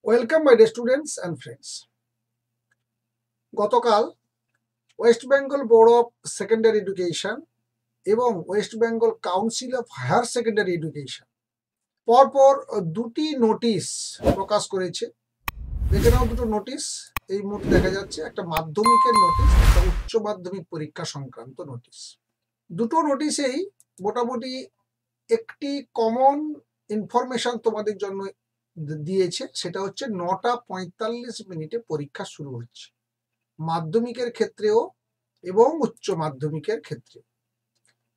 Welcome my dear students and friends. গতকাল West Bengal board of secondary education এবং West Bengal council of higher secondary education পরপর দুটি notice প্রকাশ করেছে। দেখে নাও দুটো নোটিশ। এই মুহূর্তে দেখা যাচ্ছে একটা মাধ্যমিকের নোটিশ, একটা উচ্চ মাধ্যমিক পরীক্ষা সংক্রান্ত নোটিশ। দুটো নোটিশেই মোটামুটি একটি কমন ইনফরমেশন তোমাদের জন্য দিয়েছে, সেটা হচ্ছে 9:45 পরীক্ষা শুরু হচ্ছে, মাধ্যমিকের ক্ষেত্রেও এবং উচ্চ মাধ্যমিকের ক্ষেত্রে,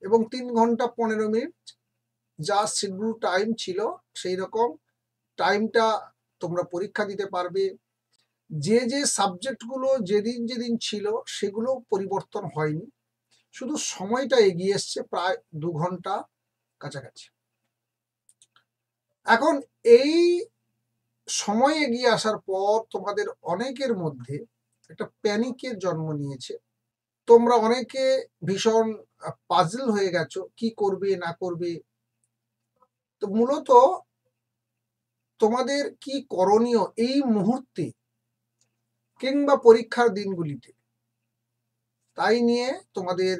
এবং 3 ঘন্টা 15 মিনিট যা শিডিউল টাইম ছিল সেই রকম টাইমটা তোমরা পরীক্ষা দিতে পারবে। যে যে সাবজেক্টগুলো যেদিন যেদিন ছিল সেগুলো পরিবর্তন হয়নি, শুধু সময়টা এগিয়ে এসছে প্রায় 2 ঘন্টা কাছাকাছি। এখন এই সময় এগিয়ে আসার পর তোমাদের অনেকের মধ্যে একটা প্যানিকের জন্ম নিয়েছে। তোমরা অনেকে ভীষণ পাজল হয়ে গেছো, কি করবে না করবে। তো মূলত তোমাদের কি করণীয় এই মুহূর্তে কিংবা পরীক্ষার দিনগুলিতে, তাই নিয়ে তোমাদের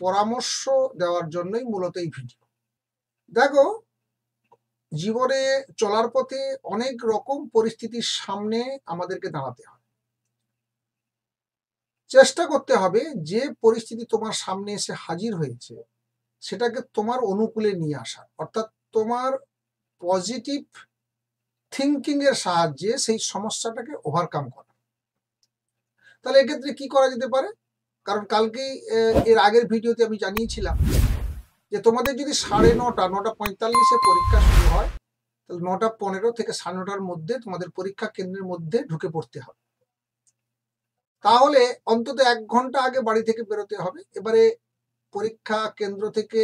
পরামর্শ দেওয়ার জন্যই মূলত এই ভিডিও। দেখো, জীবনে চলার পথে অনেক রকম পরিস্থিতির সামনে আমাদেরকে দাঁড়াতে হয়। চেষ্টা করতে হবে যে পরিস্থিতি তোমার সামনে এসে হাজির হয়েছে সেটাকে তোমার অনুকূলে নিয়ে আসা, অর্থাৎ তোমার পজিটিভ থিঙ্কিং এর সাহায্যে সেই সমস্যাটাকে ওভারকাম করা। তাহলে এক্ষেত্রে কি করা যেতে পারে? কারণ কালকেই এর আগের ভিডিওতে আমি জানিয়েছিলাম যে তোমাদের যদি 9:30 পরীক্ষা শুরু হয়, তাহলে 9:15 থেকে 9:30 মধ্যে তোমাদের পরীক্ষা কেন্দ্রের মধ্যে ঢুকে পড়তে হবে। তাহলে অন্তত 1 ঘন্টা আগে বাড়ি থেকে বেরোতে হবে। এবারে পরীক্ষা কেন্দ্র থেকে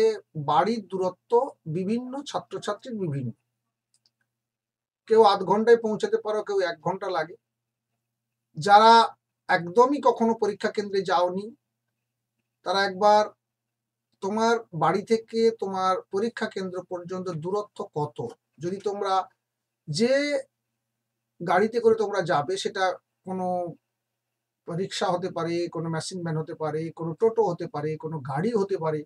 বাড়ির দূরত্ব বিভিন্ন ছাত্রছাত্রীর বিভিন্ন, কেউ আধ ঘন্টায় পৌঁছাতে পারো, কেউ 1 ঘন্টা লাগে। যারা একদমই কখনো পরীক্ষা কেন্দ্রে যাওনি, তারা একবার তোমার বাড়ি থেকে তোমার পরীক্ষা কেন্দ্র পর্যন্ত দূরত্ব কত, যদি তোমরা যে গাড়িতে করে তোমরা যাবে সেটা কোনো রিক্সা হতে পারে, কোনো মেশিন ভ্যান হতে পারে, কোনো টোটো হতে পারে, কোনো গাড়ি হতে পারে,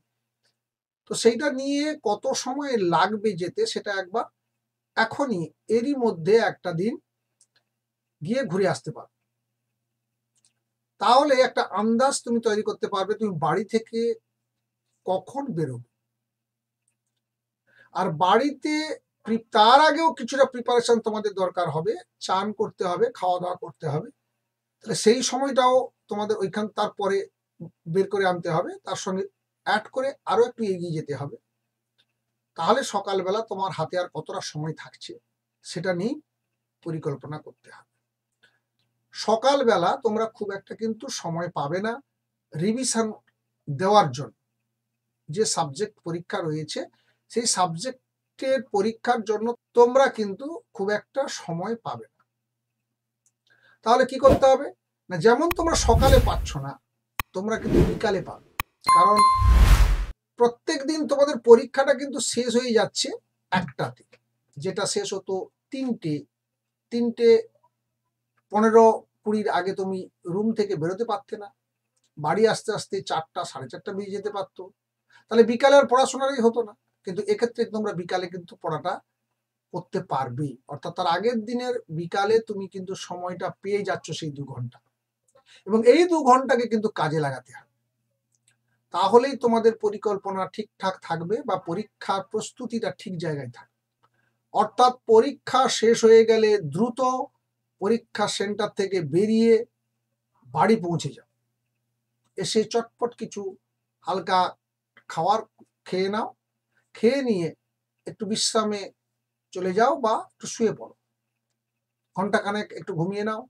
তো সেইটা নিয়ে কত সময় লাগবে যেতে, সেটা একবার এখনই এরই মধ্যে একটা দিন গিয়ে ঘুরে আসতে পারো। তাহলে একটা আন্দাজ তুমি তৈরি করতে পারবে তুমি বাড়ি থেকে কখন বেরোবে। আর বাড়িতে তার আগেও কিছুটা প্রিপারেশন তোমাদের দরকার হবে, চান করতে হবে, খাওয়া দাওয়া করতে হবে। তাহলে সেই সময়টাও তোমাদের ওইখান তারপরে বের করে আনতে হবে, তার সঙ্গে অ্যাড করে আরো একটু এগিয়ে যেতে হবে। তাহলে সকালবেলা তোমার হাতে আর কতটা সময় থাকছে সেটা নিয়ে পরিকল্পনা করতে হবে। সকালবেলা তোমরা খুব একটা কিন্তু সময় পাবে না রিভিশন দেওয়ার জন্য। যে সাবজেক্ট পরীক্ষা রয়েছে সেই সাবজেক্টের পরীক্ষার জন্য তোমরা কিন্তু খুব একটা সময় পাবে না। তাহলে কি করতে হবে না, যেমন তোমরা সকালে পাচ্ছ না, তোমরা কিন্তু বিকালে পাবে। কারণ প্রত্যেক দিন তোমাদের পরীক্ষাটা কিন্তু শেষ হয়ে যাচ্ছে 1টাতে, যেটা শেষ হতো 3:15-20 আগে তুমি রুম থেকে বেরোতে পারতে না, বাড়ি আসতে আসতে 4টা 4:30 বেজে যেতে পারতো। তাহলে বিকালে আর পড়াশোনারই হতো না। কিন্তু এক্ষেত্রে তোমরা বিকালে কিন্তু পড়াটা করতে পারবে, অর্থাৎ তার আগের দিনের বিকালে তুমি কিন্তু সময়টা পেয়ে যাচ্ছ সেই 2 ঘন্টা, এবং এই 2 ঘন্টাকে কিন্তু কাজে লাগাতে হবে। তাহলেই তোমাদের পরিকল্পনা ঠিকঠাক থাকবে বা পরীক্ষার প্রস্তুতিটা ঠিক জায়গায় থাকবে। অর্থাৎ পরীক্ষা শেষ হয়ে গেলে দ্রুত পরীক্ষা সেন্টার থেকে বেরিয়ে বাড়ি পৌঁছে যাও, এসে চটপট কিছু হালকা খাবার খেয়ে নাও, খেয়ে নিয়ে একটু বিশ্রামে চলে যাও বা একটু শুয়ে পড়ো, ঘন্টাখানেক একটু ঘুমিয়ে নাও।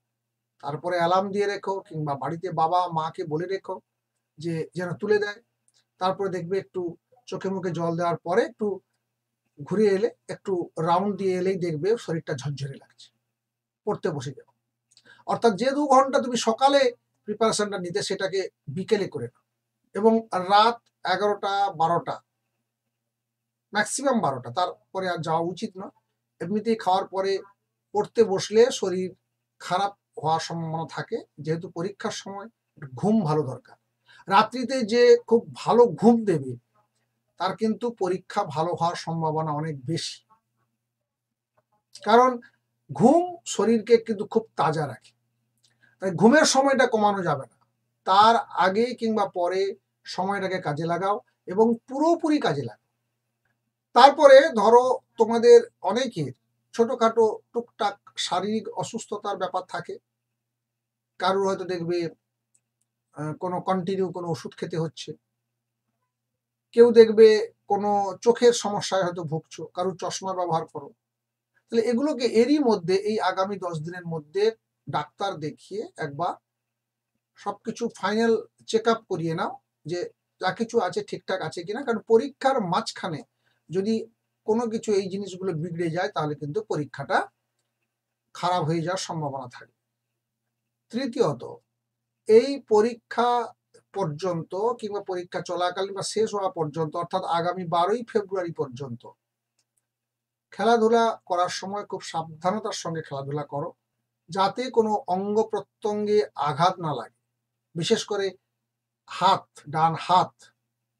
তারপরে অ্যালার্ম দিয়ে রেখো, কিংবা বাড়িতে বাবা মাকে বলে রেখো যে যেন তুলে দেয়। তারপরে দেখবে একটু চোখে মুখে জল দেওয়ার পরে একটু ঘুরে এলে, একটু রাউন্ড দিয়ে এলেই দেখবে শরীরটা ঝরঝরে লাগছে, পড়তে বসে যাও। অর্থাৎ যে 2 ঘন্টা তুমি সকালে প্রিপারেশনটা নিতে সেটাকে বিকেলে করে নাও, এবং রাত 11টা 12টা, ম্যাক্সিমাম 12টা, তারপরে আর যাওয়া উচিত নয়। এমনিতেই খাওয়ার পরে পড়তে বসলে শরীর খারাপ হওয়ার সম্ভাবনা থাকে, যেহেতু পরীক্ষার সময় ঘুম ভালো দরকার। রাত্রিতে যে খুব ভালো ঘুম দেবে তার কিন্তু পরীক্ষা ভালো হওয়ার সম্ভাবনা অনেক বেশি, কারণ ঘুম শরীরকে কিন্তু খুব তাজা রাখে। তাই ঘুমের সময়টা কমানো যাবে না, তার আগে কিংবা পরে সময়টাকে কাজে লাগাও এবং পুরোপুরি কাজে লাগাও। তারপরে ধরো তোমাদের অনেকের ছোটখাটো টুকটাক শারীরিক অসুস্থতার ব্যাপার থাকে, কারোর হয়তো দেখবে কোনো কন্টিনিউ কোনো ওষুধ খেতে হচ্ছে, কেউ দেখবে কোনো চোখের সমস্যায় হয়তো ভুগছো, কারোর চশমা ব্যবহার করো। তাহলে এগুলোকে এরই মধ্যে এই আগামী 10 দিনের মধ্যে ডাক্তার দেখিয়ে একবার সবকিছু ফাইনাল চেক আপ করিয়ে নাও যে যা কিছু আছে ঠিকঠাক আছে কিনা, কারণ পরীক্ষার মাঝখানে যদি কোনো কিছু এই জিনিসগুলো বিগড়ে যায় তাহলে কিন্তু পরীক্ষাটা খারাপ হয়ে যাওয়ার সম্ভাবনা থাকে। তৃতীয়ত, এই পরীক্ষা পর্যন্ত কিংবা পরীক্ষা চলাকালীন বা শেষ হওয়া পর্যন্ত, অর্থাৎ আগামী 12ই ফেব্রুয়ারি পর্যন্ত খেলাধুলা করার সময় খুব সাবধানতার সঙ্গে খেলাধুলা করো, যাতে কোনো অঙ্গ প্রত্যঙ্গে আঘাত না লাগে। বিশেষ করে হাত, ডান হাত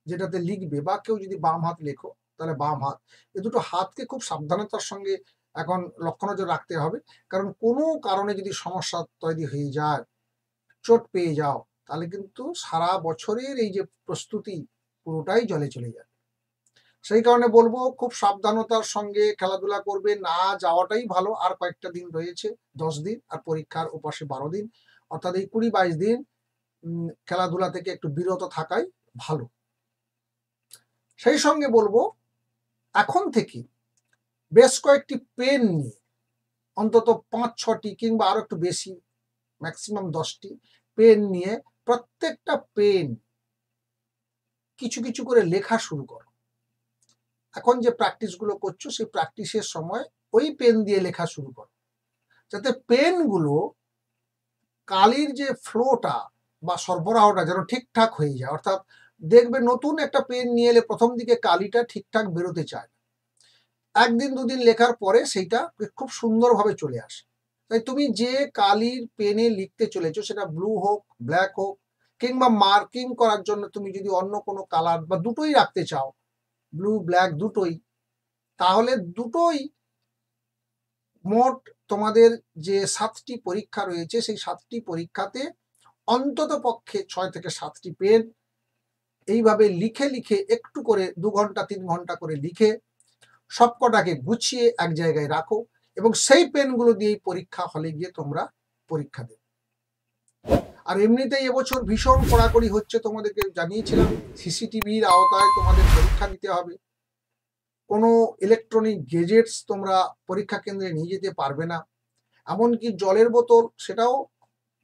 যেটাতে লিখবে, বা কেউ যদি বাম হাত লেখো তাহলে বাম হাত, এ দুটো হাতকে খুব সাবধানতার সঙ্গে এখন লক্ষ্য নজর রাখতে হবে, কারণ কোনো কারণে যদি সমস্যা তৈরি হয়ে যায়, চোট পেয়ে যাও, তাহলে কিন্তু সারা বছরের এই যে প্রস্তুতি পুরোটাই জলে চলে যাবে। সেই কারণে বলবো খুব সাবধানতার সঙ্গে খেলাধুলা করবে, না যাওয়াটাই ভালো। আর কয়েকটা দিন রয়েছে, 10 দিন, আর পরীক্ষার ওপাশে 12 দিন, অর্থাৎ এই 20-22 দিন খেলাধুলা থেকে একটু বিরত থাকাই ভালো। সেই সঙ্গে বলবো এখন থেকে বেশ কয়েকটি পেন নিয়ে, অন্তত 5-6টি কিংবা আরো একটু বেশি, ম্যাক্সিমাম 10টি পেন নিয়ে প্রত্যেকটা পেন কিছু কিছু করে লেখা শুরু করো। এখন যে প্র্যাকটিসগুলো করছো সেই প্র্যাকটিসের সময় ওই পেন দিয়ে লেখা শুরু করো, যাতে পেনগুলো কালির যে ফ্লোটা বা সরবরাহটা যেন ঠিকঠাক হয়ে যায়। অর্থাৎ দেখবে নতুন একটা পেন নিয়ে এলে প্রথম দিকে কালিটা ঠিকঠাক বেরোতে চায়, একদিন দুদিন লেখার পরে সেইটা খুব সুন্দরভাবে চলে আসে। তাই তুমি যে কালির পেনে লিখতে চলেছো, সেটা ব্লু হোক, ব্ল্যাক হোক, কিংবা মার্কিং করার জন্য তুমি যদি অন্য কোনো কালার বা দুটোই রাখতে চাও, ব্লু ব্ল্যাক দুটোই, তাহলে দুটোই মোট তোমাদের যে 7টি পরীক্ষা রয়েছে, সেই 7টি পরীক্ষাতে অন্তত পক্ষে 6 থেকে 7টি পেন এইভাবে লিখে লিখে একটু করে 2 ঘন্টা 3 ঘন্টা করে লিখে সবকটাকে গুছিয়ে এক জায়গায় রাখো, এবং সেই পেনগুলো দিয়েই পরীক্ষা হলে গিয়ে তোমরা পরীক্ষা দেবে। আর এমনিতেই এবছর ভীষণ কড়াকড়ি হচ্ছে, তোমাদেরকে জানিয়েছিলাম সিসিটিভির আওতায় তোমাদের পরীক্ষা দিতে হবে। কোনো ইলেকট্রনিক গেজেটস তোমরা পরীক্ষা কেন্দ্রে নিয়ে যেতে পারবে না। এমনকি জলের বোতল, সেটাও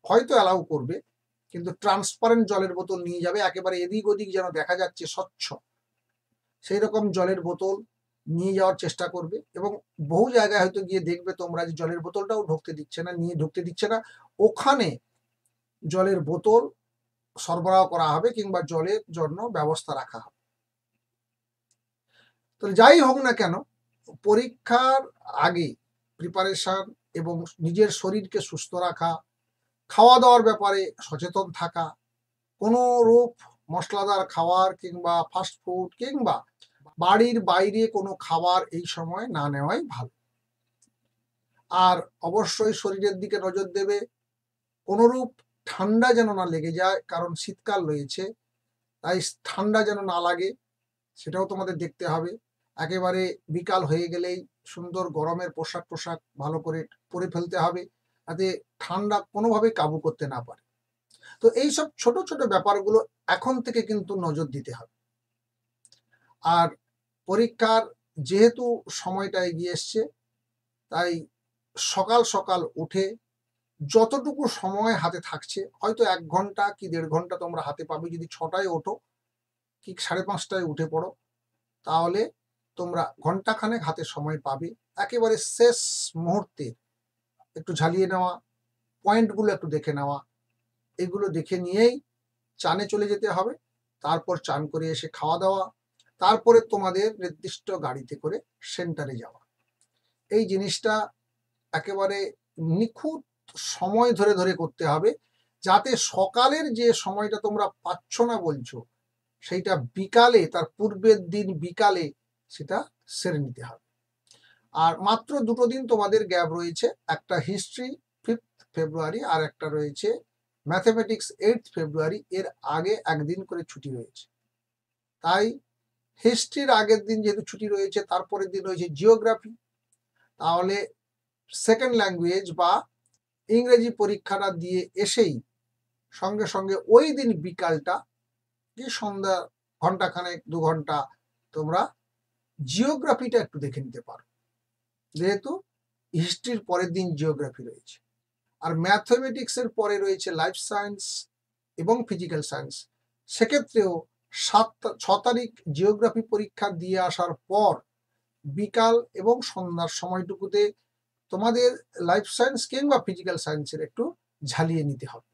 হয়তো অ্যালাউ করবে, কিন্তু ট্রান্সপারেন্ট জলের বোতল নিয়ে যাবে, একেবারে এদিক ওদিক যেন দেখা যাচ্ছে স্বচ্ছ, সেই রকম জলের বোতল নিয়ে যাওয়ার চেষ্টা করবে। এবং বহু জায়গায় হয়তো গিয়ে দেখবে তোমরা যে জলের বোতলটাও ঢুকতে দিচ্ছে না, ওখানে জলের বোতল সরবরাহ করা হবে কিংবা জলের জন্য ব্যবস্থা রাখা হবে। তো যাই হোক না কেন, পরীক্ষার আগে প্রিপারেশন এবং নিজের শরীরকে সুস্থ রাখা, খাওয়া দাওয়ার ব্যাপারে সচেতন থাকা, কোনো রূপ মশলাদার খাবার কিংবা ফাস্ট ফুড কিংবা বাড়ির বাইরে কোনো খাবার এই সময় না নেওয়াই ভালো। আর অবশ্যই শরীরের দিকে নজর দেবে, কোনোরূপ ঠান্ডা যেন না লেগে যায়, কারণ শীতকাল রয়েছে, তাই ঠান্ডা যেন না লাগে সেটাও তোমাদের দেখতে হবে। একেবারে বিকাল হয়ে গেলেই সুন্দর গরমের পোশাক ভালো করে পরে ফেলতে হবে, যাতে ঠান্ডা কোনোভাবেই কাবু করতে না পারে। তো এইসব ছোট ছোট ব্যাপারগুলো এখন থেকে কিন্তু নজর দিতে হবে। আর পরীক্ষার যেহেতু সময়টা এগিয়ে এসছে, তাই সকাল সকাল উঠে যতটুকু সময় হাতে থাকছে, হয়তো 1 ঘন্টা কি 1.5 ঘন্টা তোমরা হাতে পাবে, যদি 6টায় ওঠো কি 5:30টায় উঠে পড়ো, তাহলে তোমরা ঘন্টাখানেক হাতে সময় পাবে। একেবারে শেষ মুহূর্তে একটু ঝালিয়ে নেওয়া, পয়েন্টগুলো একটু দেখে নেওয়া, এগুলো দেখে নিয়েই চানে চলে যেতে হবে। তারপর চান করে এসে খাওয়া দাওয়া, তারপরে তোমাদের নির্দিষ্ট গাড়িতে করে সেন্টারে যাওয়া। এই জিনিসটা একেবারে নিখুঁত সময় ধরে ধরে করতে হবে, যাতে সকালের যে সময়টা তোমরা পাচ্ছ না বলছো, সেইটা বিকালে, তার পূর্বের দিন বিকালে সেটা সেরে নিতে হবে। আর মাত্র 2টো দিন তোমাদের গ্যাপ রয়েছে, একটা হিস্ট্রি 5th ফেব্রুয়ারি আর একটা রয়েছে ম্যাথমেটিক্স 8th ফেব্রুয়ারি। এর আগে একদিন করে ছুটি রয়েছে। তাই হিস্ট্রির আগের দিন যেহেতু ছুটি রয়েছে, তারপরের দিন রয়েছে জিওগ্রাফি। তাহলে সেকেন্ড ল্যাঙ্গুয়েজ বা ইংরেজি পরীক্ষাটা দিয়ে এসেই সঙ্গে সঙ্গে ওই দিন বিকালটা কি সন্ধ্যা ঘন্টাখানেক 2 ঘন্টা তোমরা জিওগ্রাফিটা একটু দেখে নিতে পারো, যেহেতু হিস্ট্রির পরের দিন জিওগ্রাফি রয়েছে। আর ম্যাথমেটিক্সের পরে রয়েছে লাইফ সায়েন্স এবং ফিজিক্যাল সায়েন্স। সেক্ষেত্রেও 6 তারিখ জিওগ্রাফি পরীক্ষা দিয়ে আসার পর বিকাল এবং সন্ধ্যার সময়টুকুতে তোমাদের লাইফ সায়েন্স কিংবা ফিজিক্যাল সায়েন্সের একটু ঝালিয়ে নিতে হবে।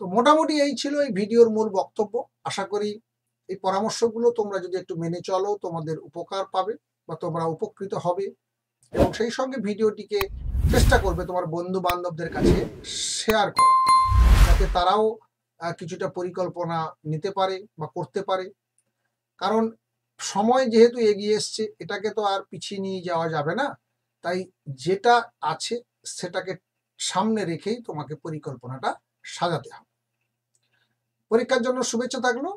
তো মোটামুটি এই ছিল এই ভিডিওর মূল বক্তব্য। আশা করি এই পরামর্শগুলো তোমরা যদি একটু মেনে চলো, তোমাদের উপকার পাবে বা তোমরা উপকৃত হবে, এবং সেই সঙ্গে ভিডিওটিকে চেষ্টা করবে তোমার বন্ধু বান্ধবদের কাছে শেয়ার করা, যাতে তারাও কিছুটা পরিকল্পনা নিতে পারে বা করতে পারে। কারণ সময় যেহেতু এগিয়ে এসছে, এটাকে তো আর পিছিয়ে নিয়ে যাওয়া যাবে না। তাই যেটা আছে সেটাকে সামনে রেখেই তোমাকে পরিকল্পনাটা সাজাতে হবে। পরীক্ষার জন্য শুভেচ্ছা থাকলো।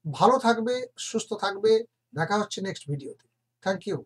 ভালো থাকবে, সুস্থ থাকবে। দেখা হচ্ছে নেক্সট ভিডিওতে। Thank you.